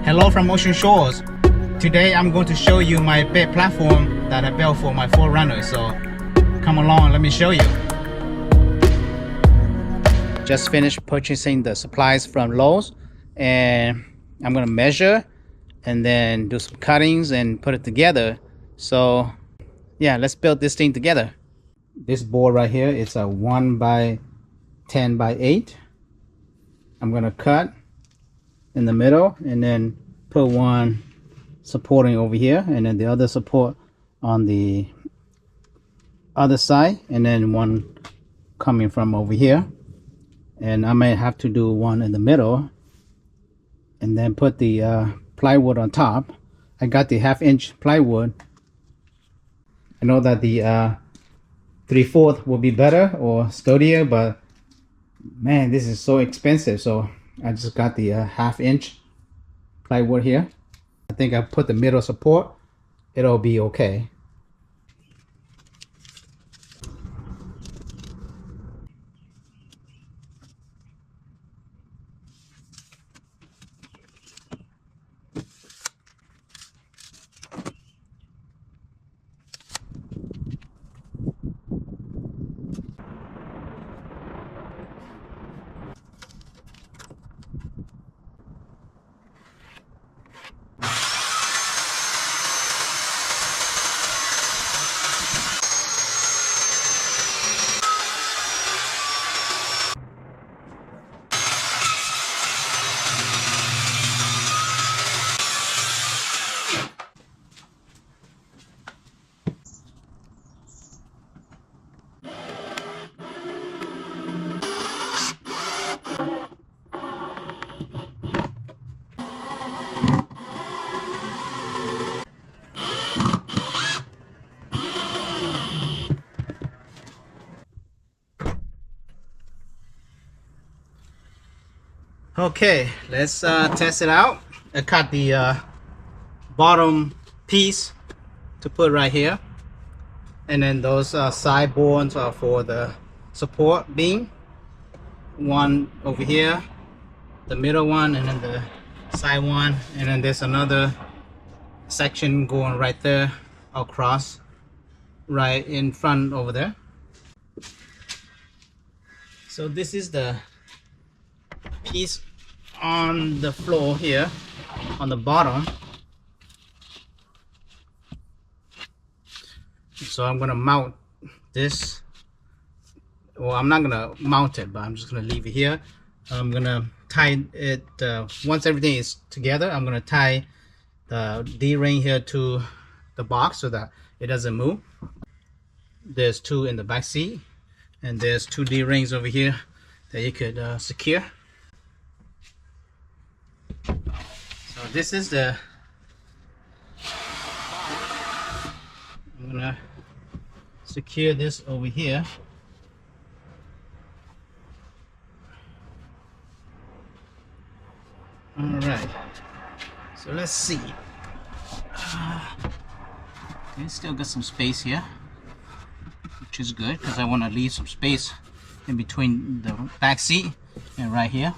Hello from Ocean Shores. Today I'm going to show you my bed platform that I built for my 4Runner. So come along, let me show you. Just finished purchasing the supplies from Lowe's, and I'm going to measure and then do some cuttings and put it together. So yeah, let's build this thing together. This board right here, it's a 1 by 10 by 8. I'm going to cut in the middle and then put one supporting over here, and then the other support on the other side, and then one coming from over here. And I may have to do one in the middle and then put the plywood on top. I got the 1/2 inch plywood. I know that the 3/4 will be better or sturdier, but man, this is so expensive, so I just got the 1/2 inch plywood here. I think I put the middle support, it'll be okay. Okay, let's test it out. I cut the bottom piece to put right here, and then those side boards are for the support beam. One over here, the middle one, and then the side one, and then there's another section going right there across, right in front over there. So this is the piece on the floor here on the bottom. So I'm gonna mount this. Well, I'm not gonna mount it, but I'm just gonna leave it here. I'm gonna tie it once everything is together. I'm gonna tie the D-ring here to the box so that it doesn't move. There's 2 in the back seat, and there's 2 D-rings over here that you could secure. So this is the, I'm gonna secure this over here. All right, so let's see. Okay, still got some space here, which is good because I want to leave some space in between the back seat and right here.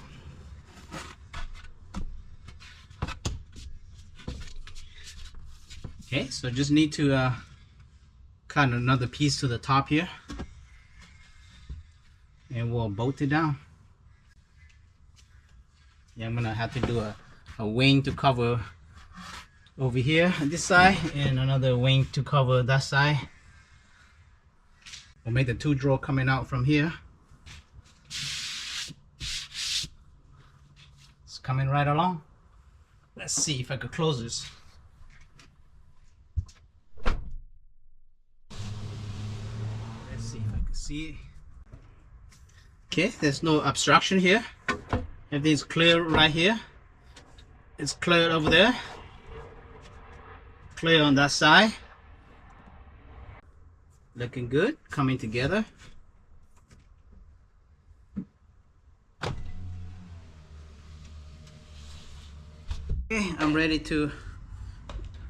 Okay, so just need to cut another piece to the top here, and we'll bolt it down. Yeah, I'm gonna have to do a wing to cover over here on this side, and another wing to cover that side. We'll make the 2 drawer coming out from here. It's coming right along. Let's see if I could close this. See, okay, there's no obstruction here. Everything's clear right here. It's clear over there, clear on that side. Looking good, coming together. Okay, I'm ready to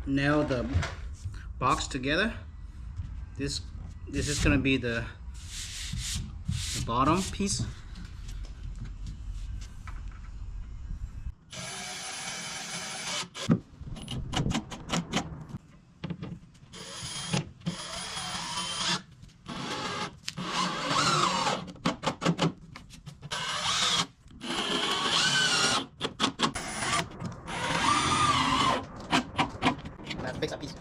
nail the box together. This is gonna be the bottom piece. fix a piece.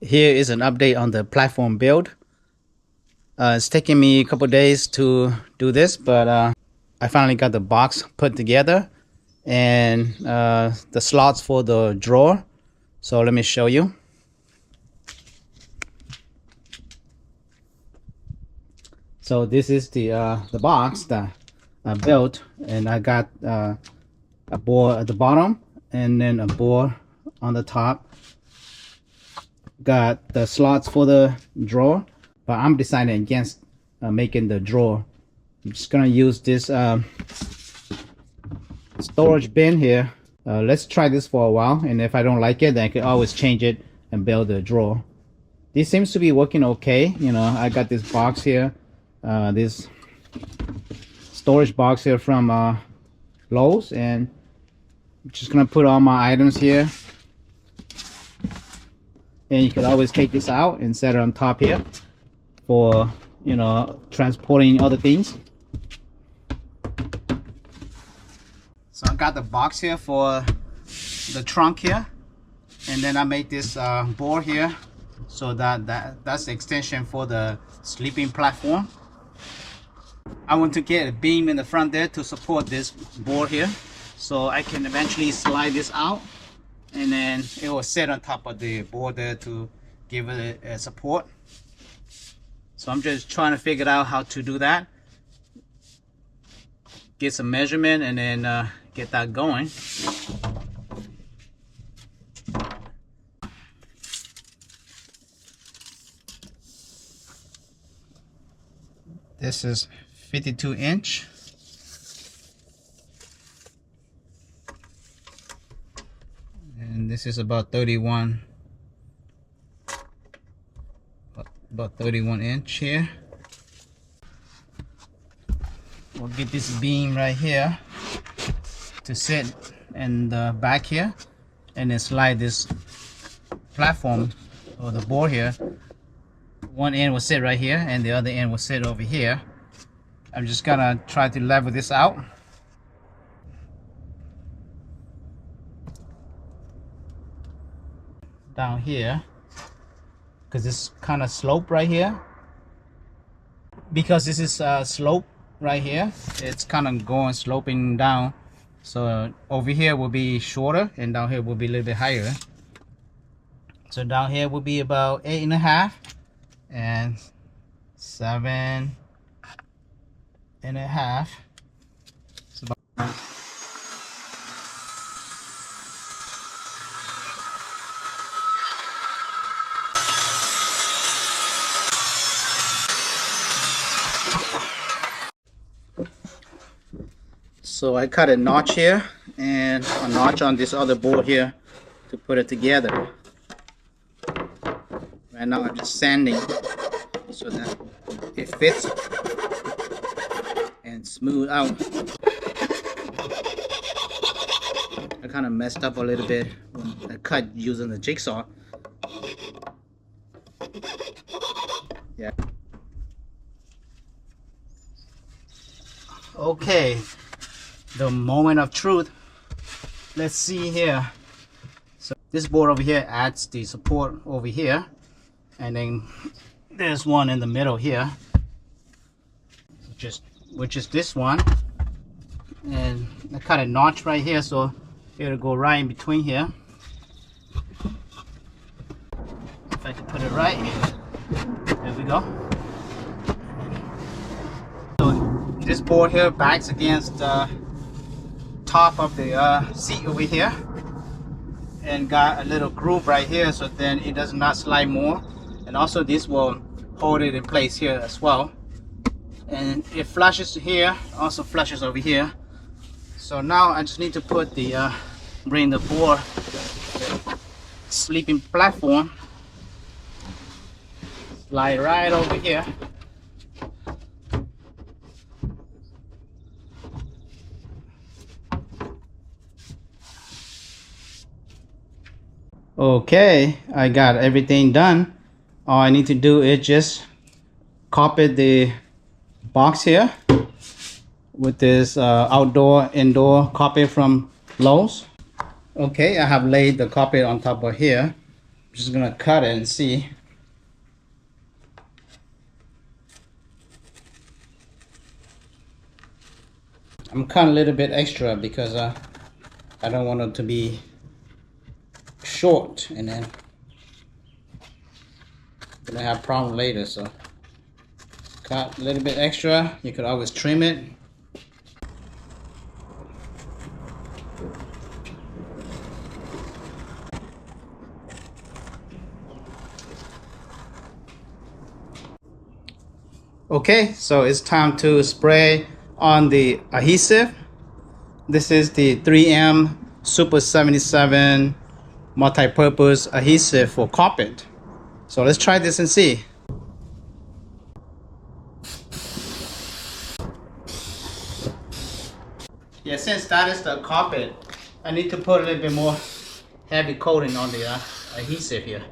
Here is an update on the platform build. It's taking me a couple days to do this, but I finally got the box put together and the slots for the drawer. So let me show you. So this is the box that I built, and I got a board at the bottom and then a board on the top. Got the slots for the drawer, but I'm deciding against making the drawer. I'm just gonna use this storage bin here. Let's try this for a while, and if I don't like it, then I can always change it and build a drawer. This seems to be working okay. You know, I got this box here, this storage box here from Lowe's, and I'm just gonna put all my items here. And you can always take this out and set it on top here for, you know, transporting other things. So I got the box here for the trunk here, and then I made this board here, so that's the extension for the sleeping platform. I want to get a beam in the front there to support this board here, so I can eventually slide this out, and then it will sit on top of the board there to give it a support. So I'm just trying to figure out how to do that, get some measurement, and then get that going. This is 52 inch. And this is about 31 inch here. We'll get this beam right here to sit in the back here, and then slide this platform or the board here. One end will sit right here and the other end will sit over here. I'm just gonna try to level this out. Down here, because it's kind of slope right here. Because this is slope right here, it's kind of going sloping down. So over here will be shorter, and down here will be a little bit higher. So down here will be about 8.5 and 7.5. It's about so I cut a notch here and a notch on this other board here to put it together. Right now I'm just sanding so that it fits and smooth out. I kind of messed up a little bit when I cut using the jigsaw. Yeah. Okay, the moment of truth. Let's see here. So this board over here adds the support over here, and then there's one in the middle here, which is this one, and I cut a notch right here so it'll go right in between here. If I can put it right, there we go. So this board here backs against the top of the seat over here, and got a little groove right here, so then it does not slide more. And also this will hold it in place here as well, and it flushes here, also flushes over here. So now I just need to put the bring the board sleeping platform, slide right over here. Okay, I got everything done. All I need to do is just carpet the box here with this outdoor indoor carpet from Lowe's. Okay, I have laid the carpet on top of here. I'm just gonna cut it and see. I'm cutting a little bit extra because I don't want it to be short and then gonna have a problem later. So cut a little bit extra. You could always trim it. Okay, so it's time to spray on the adhesive. This is the 3M Super 77 multi-purpose adhesive for carpet. So let's try this and see. Yeah, since that is the carpet, I need to put a little bit more heavy coating on the adhesive here.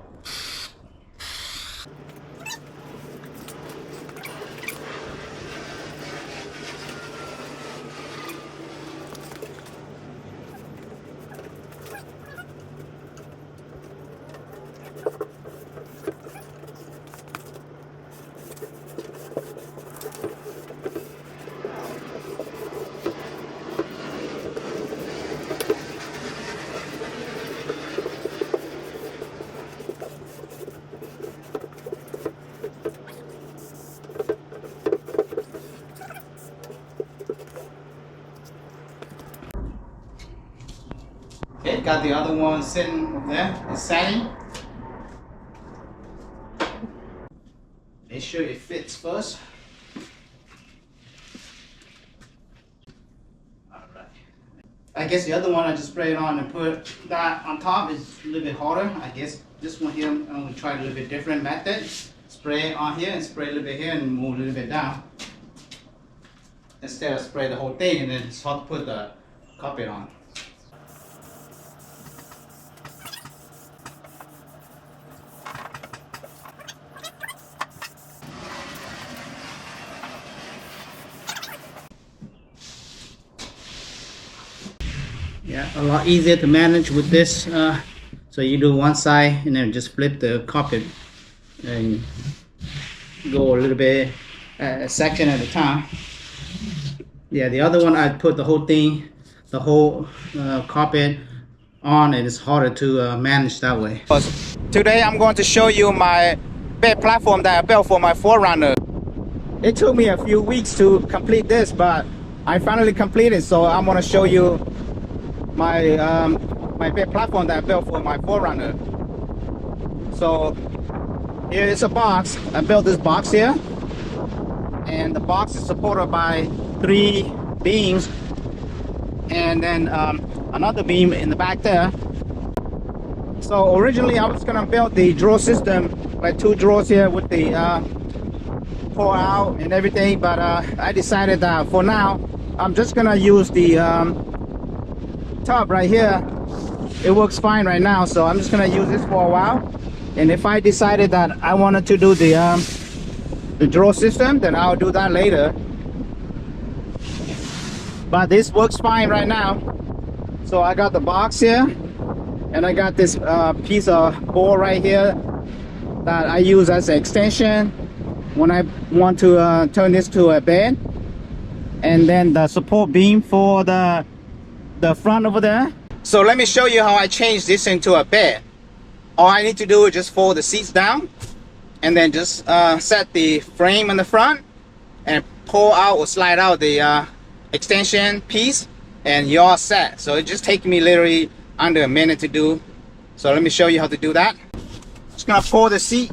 Okay, got the other one sitting over there. It's setting. Make sure it fits first. Alright. I guess the other one I just sprayed on and put that on top is a little bit harder. I guess this one here I'm going to try a little bit different method. Spray it on here and spray a little bit here and move a little bit down. Instead of spray the whole thing and then it's hard to put the carpet on. Yeah, a lot easier to manage with this. So you do one side and then just flip the carpet and go a little bit a section at a time. Yeah, the other one I put the whole thing, the whole carpet on, and it's harder to manage that way. Today I'm going to show you my bed platform that I built for my 4Runner. It took me a few weeks to complete this, but I finally completed, so I'm going to show you my my bed platform that I built for my 4Runner. So here is a box. I built this box here, and the box is supported by 3 beams, and then another beam in the back there. So originally I was gonna build the drawer system, like 2 drawers here with the pour out and everything, but I decided that for now I'm just gonna use the tub right here. It works fine right now, so I'm just gonna use this for a while, and if I decided that I wanted to do the drawer system, then I'll do that later. But this works fine right now. So I got the box here, and I got this piece of board right here that I use as an extension when I want to turn this to a bed, and then the support beam for the front over there. So let me show you how I change this into a bed. All I need to do is just fold the seats down and then just set the frame in the front and pull out or slide out the extension piece, and you're all set. So it just takes me literally under a minute to do. So let me show you how to do that. Just gonna pull the seat.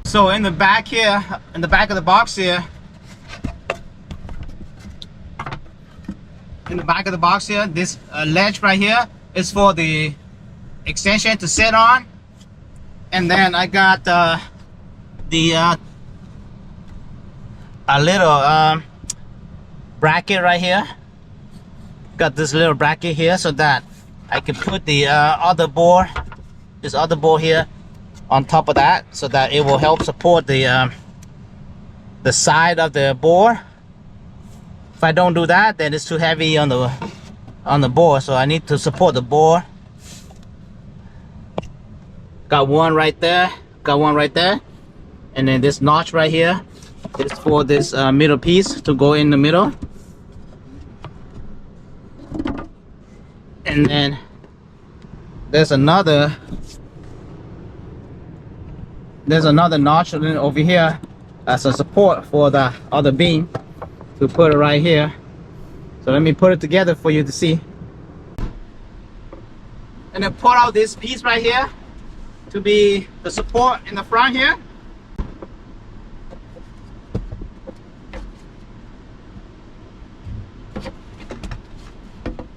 So in the back here, in the back of the box here, this ledge right here is for the extension to sit on, and then I got the a little bracket right here. Got this little bracket here so that I can put the other board, this other board here, on top of that, so that it will help support the side of the board. If I don't do that, then it's too heavy on the board, so I need to support the board. Got one right there, got one right there, and then this notch right here is for this middle piece to go in the middle. And then there's another notch over here as a support for the other beam, to put it right here. So let me put it together for you to see. And then pull out this piece right here to be the support in the front here.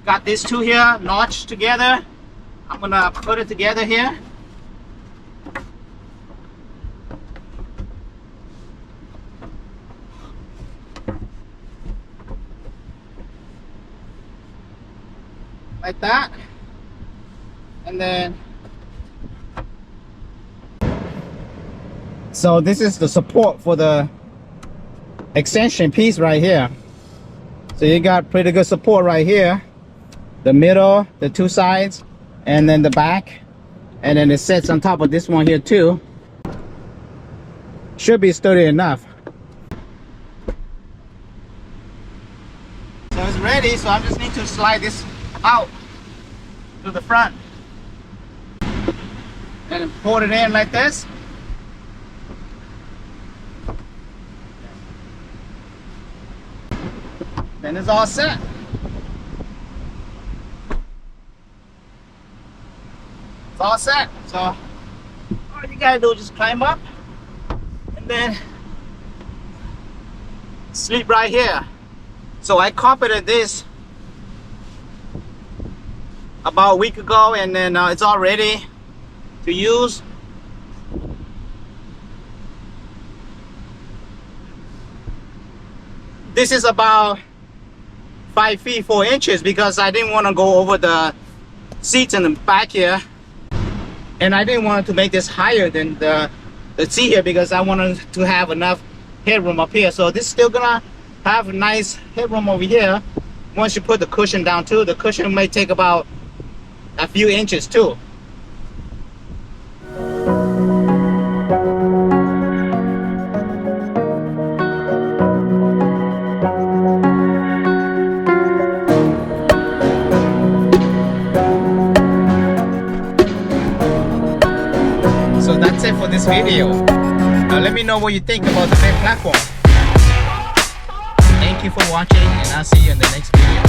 Got these two here notched together. I'm gonna put it together here. Like that. And then, so this is the support for the extension piece right here. So you got pretty good support right here. The middle, the two sides, and then the back. And then it sits on top of this one here too. Should be sturdy enough. So it's ready, so I just need to slide this out to the front. And then pour it in like this. Then it's all set. It's all set. So all you gotta do is just climb up and then sleep right here. So I carpeted this about a week ago, and then it's all ready to use. This is about 5 feet 4 inches because I didn't want to go over the seats in the back here, and I didn't want to make this higher than the seat here because I wanted to have enough headroom up here. So this is still gonna have a nice headroom over here. Once you put the cushion down too, the cushion may take about a few inches too. So that's it for this video. Let me know what you think about the main platform. Thank you for watching, and I'll see you in the next video.